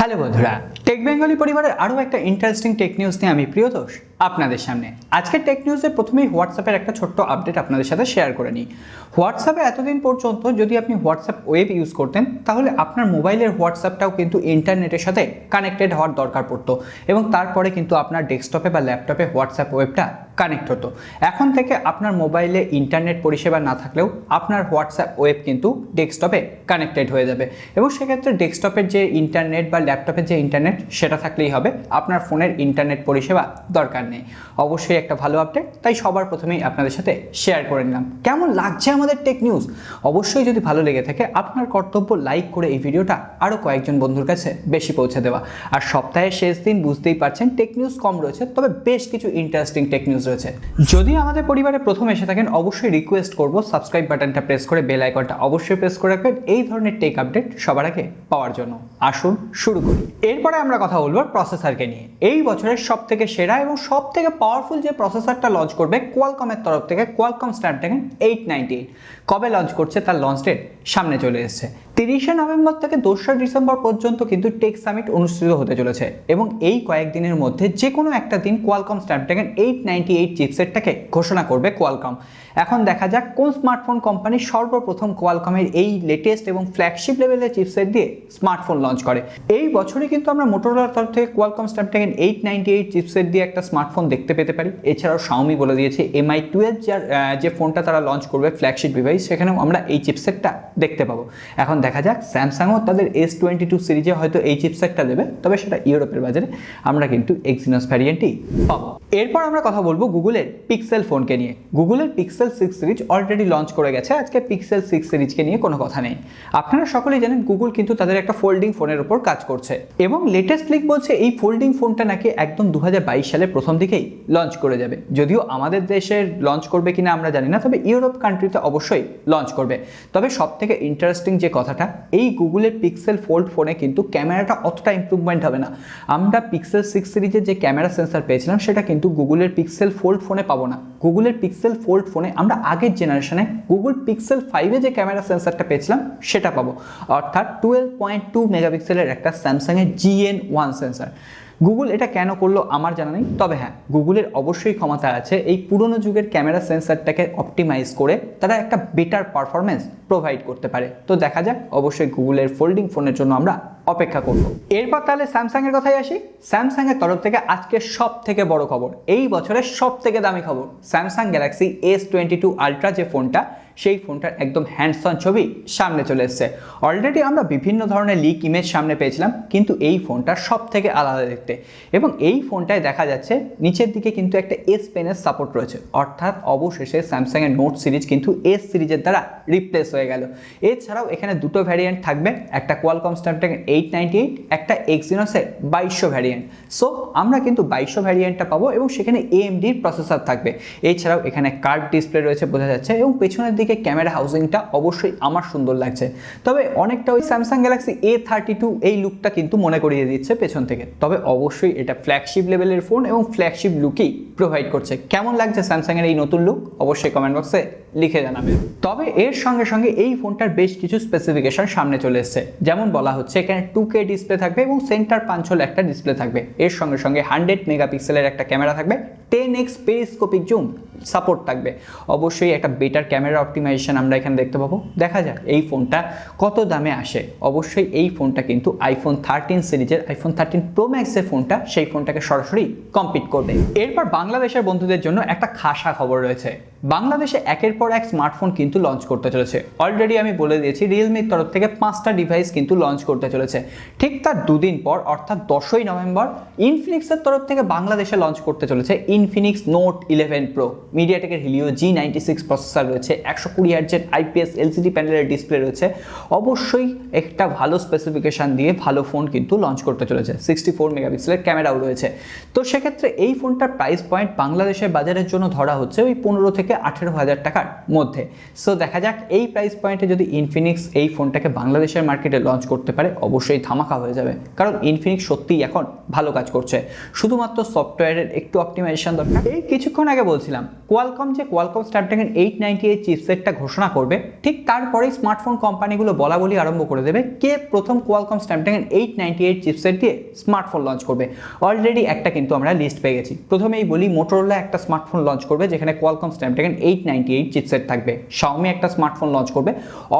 Hello বন্ধুরা, take Bengali পরিবারের আরও একটা ইন্টারেস্টিং টেক নিউজ নিয়ে আমি প্রিয়তোষ আপনাদের সামনে। আজকের টেক নিউজে প্রথমেই হোয়াটসঅ্যাপের একটা ছোট্ট আপডেট আপনাদের সাথে শেয়ার করে নিই। হোয়াটসঅ্যাপে এতদিন পর্যন্ত যদি আপনি হোয়াটসঅ্যাপ ওয়েব ইউজ করতেন তাহলে আপনার মোবাইলের হোয়াটসঅ্যাপটাও কিন্তু ইন্টারনেটের সাথে কানেক্টেড হওয়ার দরকার পড়তো এবং তারপরে কিন্তু আপনার ডেস্কটপে বা ল্যাপটপে হোয়াটসঅ্যাপ ওয়েবটা কানেক্ট হতো। এখন থেকে আপনার মোবাইলে ইন্টারনেট পরিষেবা না থাকলেও আপনার হোয়াটসঅ্যাপ ওয়েব কিন্তু ডেস্কটপে কানেক্টেড হয়ে যাবে এবং সেক্ষেত্রে ডেস্কটপের যে ইন্টারনেট বা ল্যাপটপের যে ইন্টারনেট সেটা থাকলেই হবে, আপনার ফোনের ইন্টারনেট পরিষেবা দরকার নেই। অবশ্যই একটা ভালো আপডেট, তাই সবার প্রথমেই আপনাদের সাথে শেয়ার করে নিলাম। কেমন লাগছে আমাদের টেক নিউজ? অবশ্যই যদি ভালো লেগে থাকে আপনার কর্তব্য লাইক করে এই ভিডিওটা আরও কয়েকজন বন্ধুর কাছে বেশি পৌঁছে দেওয়া। আর সপ্তাহের শেষ দিন বুঝতেই পারছেন টেক নিউজ কম রয়েছে, তবে বেশ কিছু ইন্টারেস্টিং টেক নিউজ রয়েছে। যদি আমাদের পরিবারে প্রথম এসে থাকেন অবশ্যই রিকোয়েস্ট করব সাবস্ক্রাইব বাটনটা প্রেস করে বেল আইকনটা অবশ্যই প্রেস করে রাখবেন এই ধরনের টেক আপডেট সবার আগে পাওয়ার জন্য। আসুন শুরু করি। এরপরে আমরা কথা বলবো প্রসেসরকে নিয়ে। এই বছরের সবথেকে সেরা এবং সবথেকে পাওয়ারফুল যে প্রসেসরটা লঞ্চ করবে কোয়ালকমের তরফ থেকে, কোয়ালকম স্ন্যাপড্রাগন 898। কবে লঞ্চ করছে তার লঞ্চ ডেট সামনে চলে এসেছে। 30শে নভেম্বর থেকে 2রা ডিসেম্বর পর্যন্ত কিন্তু টেক সামিট অনুষ্ঠিত হতে চলেছে এবং এই কয়েকদিনের মধ্যে যে কোনো একটা দিন কোয়ালকম স্ন্যাপড্রাগন 898 চিপসেটটাকে ঘোষণা করবে কোয়ালকম। এখন দেখা যাক কোন স্মার্টফোন কোম্পানি সর্বপ্রথম কোয়ালকমের এই লেটেস্ট এবং ফ্ল্যাগশিপ লেভেলের চিপসেট দিয়ে স্মার্টফোন লঞ্চ করে। এই বছরই কিন্তু আমরা মোটোরোলার তরফ থেকে কোয়ালকম স্ন্যাপড্রাগন 898 চিপসেট দিয়ে একটা স্মার্টফোন দেখতে পেতে পারি। এছাড়াও শাওমি বলে দিয়েছে MI12 যে ফোনটা তারা লঞ্চ করবে ফ্ল্যাগশিপ ডিভাইস, সেখানেও আমরা এই চিপসেটটা দেখতে পাবো। এখন দেখা যাক স্যামসাংও তাদের S22 সিরিজে হয়তো এই চিপসেটটা দেবে, তবে সেটা ইউরোপের বাজারে আমরা কিন্তু এক্সিনোস ভ্যারিয়েন্টই পাবো। এরপর আমরা কথা বলবো গুগলের পিক্সেল ফোনকে নিয়ে। গুগলের পিক্সেল 6 সিরিজ অলরেডি লঞ্চ করে গেছে, আজকে পিক্সেল 6 সিরিজকে নিয়ে কোনো কথা নেই। আপনারা সকলেই জানেন গুগল কিন্তু তাদের একটা ফোল্ডিং ফোনের উপর কাজ করছে এবং লেটেস্ট লিক বলছে এই ফোল্ডিং ফোনটা নাকি একদম 2022 সালের প্রথম দিকেই লঞ্চ করে যাবে। যদিও আমাদের দেশে লঞ্চ করবে কিনা আমরা জানি না, তবে ইউরোপ কান্ট্রিতে অবশ্যই লঞ্চ করবে। তবে সবথেকে ইন্টারেস্টিং যে কথাটা, এই গুগলের পিক্সেল ফোল্ড ফোনে কিন্তু ক্যামেরাটা অতটা ইমপ্রুভমেন্ট হবে না। আমরা পিক্সেল 6 সিরিজের যে ক্যামেরা সেন্সর পেয়েছিলাম সেটা কিন্তু গুগলের পিক্সেল ফোল্ড ফোনে পাবো না। গুগলের পিক্সেল ফোল্ড ফোনে আমরা আগের জেনারেশনে গুগল পিক্সেল 5-এ যে ক্যামেরা সেন্সরটা পেয়েছিলাম সেটা পাবো, অর্থাৎ 12.2 মেগাপিক্সেলের একটা স্যামসাংয়ের GN1 সেন্সর। গুগল এটা কেন করলো আমার জানা নেই, তবে হ্যাঁ গুগলের অবশ্যই ক্ষমতা আছে এই পুরনো যুগের ক্যামেরা সেন্সরটাকে অপটিমাইজ করে তারা একটা বেটার পারফরমেন্স প্রোভাইড করতে পারে। তো দেখা যাক, অবশ্যই গুগলের ফোল্ডিং ফোনের জন্য আমরা অপেক্ষা করব। এরপর তাহলে স্যামসাংয়ের কথায় আসি। স্যামসাংয়ের তরফ থেকে আজকে সব থেকে বড় খবর, এই বছরের সব থেকে দামি খবর, স্যামসাং গ্যালাক্সি S22 আলট্রা যে ফোনটা, সেই ফোনটার একদম হ্যান্ডস অন ছবি সামনে চলে এসেছে। অলরেডি আমরা বিভিন্ন ধরনের লিক ইমেজ সামনে পেয়েছিলাম, কিন্তু এই ফোনটা সব থেকে আলাদা দেখতে এবং এই ফোনটায় দেখা যাচ্ছে নিচের দিকে কিন্তু একটা S পেনের সাপোর্ট রয়েছে, অর্থাৎ অবশেষে স্যামসাংয়ের নোট সিরিজ কিন্তু S সিরিজের দ্বারা রিপ্লেস হয়ে গেল। এছাড়াও এখানে দুটো ভ্যারিয়েন্ট থাকবে, একটা কোয়ালকম স্ন্যাপড্রাগন 898, একটা এক্সিনোসের 2200 ভ্যারিয়েন্ট। সো আমরা কিন্তু 2200 ভ্যারিয়েন্টটা পাবো এবং সেখানে AMDর প্রসেসর থাকবে। এছাড়াও এখানে কার্ভ ডিসপ্লে রয়েছে বোঝা যাচ্ছে এবং পেছনের দিকে ক্যামেরা হাউজিংটা অবশ্যই আমার সুন্দর লাগছে, তবে অনেকটা ওই স্যামসাং গ্যালাক্সি A32 এই লুকটা কিন্তু মনে করিয়ে দিচ্ছে পেছন থেকে। তবে অবশ্যই এটা ফ্ল্যাগশিপ লেভেলের ফোন এবং ফ্ল্যাগশিপ লুকই প্রোভাইড করছে। কেমন লাগছে স্যামসাংয়ের এই নতুন লুক অবশ্যই কমেন্ট বক্সে লিখে জানাবেন। তবে এর সঙ্গে সঙ্গে এই ফোনটার বেশ কিছু স্পেসিফিকেশন সামনে চলে এসেছে, যেমন বলা হচ্ছে এখানে 2K ডিসপ্লে থাকবে এবং সেন্টার পাঞ্চল একটা ডিসপ্লে থাকবে। এর সঙ্গে সঙ্গে 100 মেগাপিক্সেলের একটা ক্যামেরা থাকবে, 10x পেরিস্কোপিক জুম সাপোর্ট থাকবে। অবশ্যই একটা বেটার ক্যামেরা অপটিমাইজেশন আমরা এখানে দেখতে পাবো। দেখা যাক এই ফোনটা কত দামে আসে। অবশ্যই এই ফোনটা কিন্তু আইফোন 13 সিরিজের আইফোন 13 প্রো ম্যাক্সের ফোনটা, সেই ফোনটাকে সরাসরি কম্পিট করবে। এরপর বাংলাদেশের বন্ধুদের জন্য একটা খাসা খবর রয়েছে। বাংলাদেশে একের পর এক স্মার্টফোন কিন্তু লঞ্চ করতে চলেছে। অলরেডি আমি বলে দিয়েছি রিয়েলমির তরফ থেকে 5টা ডিভাইস কিন্তু লঞ্চ করতে চলেছে। ঠিক তার দুদিন পর অর্থাৎ 10ই নভেম্বর ইনফিনিক্সের তরফ থেকে বাংলাদেশে লঞ্চ করতে চলেছে ইনফিনিক্স নোট 11 প্রো। মিডিয়াটেকের হিলিও G96 প্রসেসর রয়েছে, 120 হার্টজের IPS LCD প্যানেলের ডিসপ্লে রয়েছে। অবশ্যই একটা ভালো স্পেসিফিকেশান দিয়ে ভালো ফোন কিন্তু লঞ্চ করতে চলেছে। 64 মেগাপিক্সেলের ক্যামেরাও রয়েছে। তো সেক্ষেত্রে এই ফোনটার প্রাইস পয়েন্ট বাংলাদেশের বাজারের জন্য ধরা হচ্ছে ওই 15 থেকে 18,000 টাকার মধ্যে। সো দেখা যাক এই প্রাইস পয়েন্টে যদি ইনফিনিক্স এই ফোনটাকে বাংলাদেশের মার্কেটে লঞ্চ করতে পারে অবশ্যই ধামাকা হয়ে যাবে, কারণ ইনফিনিক্স সত্যিই এখন ভালো কাজ করছে। শুধুমাত্র সফটওয়্যারের একটু অপটিমাইজেশন পারমিশন দরকার। এই কিছুক্ষণ আগে বলছিলাম কোয়ালকম স্ন্যাপড্রাগন 898 চিপসেটটা ঘোষণা করবে, ঠিক তারপরেই স্মার্টফোন কোম্পানিগুলো বলা বলি আরম্ভ করে দেবে কে প্রথম কোয়ালকম স্ন্যাপড্রাগন 898 চিপসেট দিয়ে স্মার্টফোন লঞ্চ করবে। অলরেডি একটা কিন্তু আমরা লিস্ট পেয়ে গেছি। প্রথমেই বলি মোটরোলা একটা স্মার্টফোন লঞ্চ করবে যেখানে কোয়ালকম স্ন্যাপড্রাগন 898 চিপসেট থাকবে। শাওমি একটা স্মার্টফোন লঞ্চ করবে।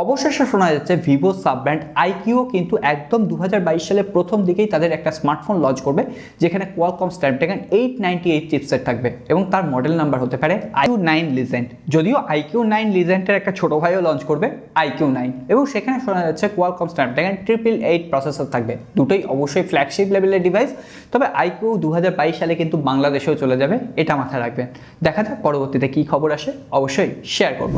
অবশেষে শোনা যাচ্ছে ভিভো সাব ব্র্যান্ড আইকিউ কিন্তু একদম 2022 সালের প্রথম দিকেই তাদের একটা স্মার্টফোন লঞ্চ করবে যেখানে কোয়ালকম স্ন্যাপড্রাগন 898 চিপসেট থাকবে এবং তার মডেল নাম্বার হতে পারে IQ9 লিজেন্ড। যদিও IQ9 লিজেন্ডের একটা ছোট ভাইও লঞ্চ করবে IQ9, এবং সেখানে শোনা যাচ্ছে কোয়ালকম স্ন্যাপড্রাগন 888 প্রসেসর থাকবে। দুটোই অবশ্যই ফ্ল্যাগশিপ লেভেলের ডিভাইস, তবে আইকিউ 2022 সালে কিন্তু বাংলাদেশেও চলে যাবে, এটা মাথায় রাখবেন। দেখা যাক পরবর্তীতে কি খবর আসে, অবশ্যই শেয়ার করব।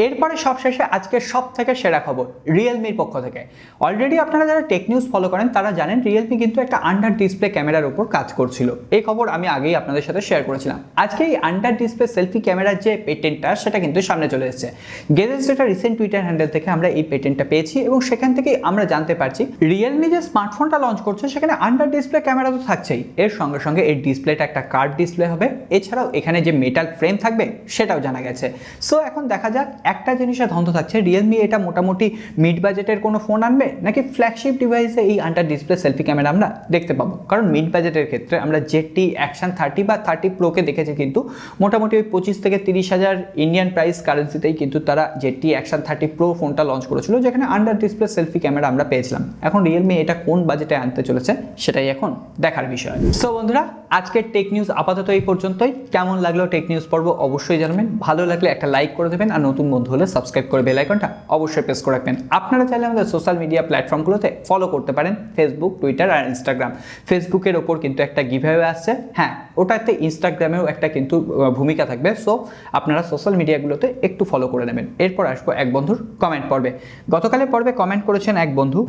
এরপরে সবশেষে আজকের সব থেকে সেরা খবর রিয়েলমির পক্ষ থেকে। অলরেডি আপনারা যারা টেক নিউজ ফলো করেন তারা জানেন রিয়েলমি কিন্তু একটা আন্ডার ডিসপ্লে ক্যামেরার উপর কাজ করছিল। এই খবর আমি আগেই আপনাদের সাথে শেয়ার করেছিলাম। আজকে এই আন্ডার ডিসপ্লে সেলফি ক্যামেরার যে পেটেন্টটা সেটা কিন্তু সামনে চলে এসেছে। Guesses data recent Twitter handle থেকে আমরা এই পেটেন্টটা পেয়েছি এবং সেখান থেকেই আমরা জানতে পারছি রিয়েলমি যে স্মার্টফোনটা লঞ্চ করছে সেখানে আন্ডার ডিসপ্লে ক্যামেরা তো থাকছেই, এর সঙ্গে সঙ্গে এর ডিসপ্লেটা একটা কার্ভ ডিসপ্লে হবে। এছাড়াও এখানে যে মেটাল ফ্রেম থাকবে সেটাও জানা গেছে। সো এখন দেখা যাক একটা জিনিসে ধন্ধ থাকছে, রিয়েলমি এটা মোটামুটি মিড বাজেটের কোনো ফোন আনবে নাকি ফ্ল্যাগশিপ ডিভাইসে এই আন্ডার ডিসপ্লে সেলফি ক্যামেরা আমরা দেখতে পাবো। কারণ মিড বাজেটের ক্ষেত্রে আমরা জেটি অ্যাকশন 30 বা 30 প্রোকে দেখেছি কিন্তু মোটামুটি ওই 25 থেকে 30,000 ইন্ডিয়ান প্রাইস কারেন্সিতেই কিন্তু তারা জেটি অ্যাকশন 30 প্রো ফোনটা লঞ্চ করেছিল যেখানে আন্ডার ডিসপ্লে সেলফি ক্যামেরা আমরা পেয়েছিলাম। এখন রিয়েলমি এটা কোন বাজেটে আনতে চলেছে সেটাই এখন দেখার বিষয়। সো বন্ধুরা, আজকের টেক নিউজ আপাতত এই পর্যন্তই। কেমন লাগলো টেক নিউজ পর্ব অবশ্যই জানাবেন। ভালো লাগলে একটা লাইক করে দেবেন আর নতুন বন্ধু হলে সাবস্ক্রাইব করে বেল আইকনটা অবশ্যই প্রেস করে রাখবেন। আপনারা চাইলে আমাদের সোশ্যাল মিডিয়া প্ল্যাটফর্মগুলোতে ফলো করতে পারেন, ফেসবুক, টুইটার আর ইনস্টাগ্রাম। ফেসবুকের ওপর কিন্তু একটা গিভঅ্যাওয়ে আসছে, হ্যাঁ ওটাতে ইনস্টাগ্রামেও একটা কিন্তু ভূমিকা থাকবে। সো আপনারা সোশ্যাল মিডিয়াগুলোতে একটু ফলো করে নেবেন। এরপর আসবো এক বন্ধুর কমেন্ট পর্বে। গতকালের পর্বে কমেন্ট করেছেন এক বন্ধু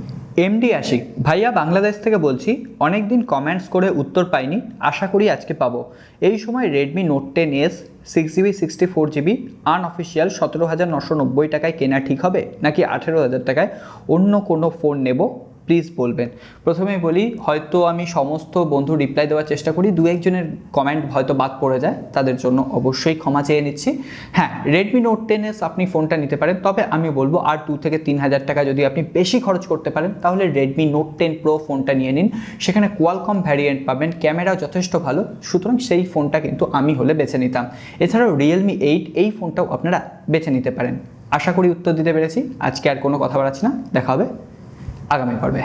এমডি আশিক ভাইয়া, বাংলাদেশ থেকে বলছি। অনেকদিন কমেন্টস করে উত্তর পাইনি, আশা করি আজকে পাবো। এই সময় Redmi note 10s 6GB 64GB unofficial 17,990 টাকায় কেনা ঠিক হবে নাকি 18,000 টাকায় অন্য কোনো ফোন নেব, প্লিজ বলবেন। প্রথমেই বলি, হয়তো আমি সমস্ত বন্ধু রিপ্লাই দেওয়ার চেষ্টা করি, দু একজনের কমেন্ট হয়তো বাদ পড়ে যায়, তাদের জন্য অবশ্যই ক্ষমা চেয়ে নিচ্ছি। হ্যাঁ, রেডমি নোট 10s আপনি ফোনটা নিতে পারেন, তবে আমি বলবো আর 2 থেকে 3,000 টাকা যদি আপনি বেশি খরচ করতে পারেন তাহলে রেডমি নোট 10 প্রো ফোনটা নিয়ে নিন। সেখানে কোয়ালকম ভ্যারিয়েন্ট পাবেন, ক্যামেরাও যথেষ্ট ভালো, সুতরাং সেই ফোনটা কিন্তু আমি হলে বেছে নিতাম। এছাড়াও রিয়েলমি 8 এই ফোনটাও আপনারা বেছে নিতে পারেন। আশা করি উত্তর দিতে পেরেছি। আজকে আর কোনো কথা বাড়াচ্ছি না, দেখা হবে আগামী পর্বে।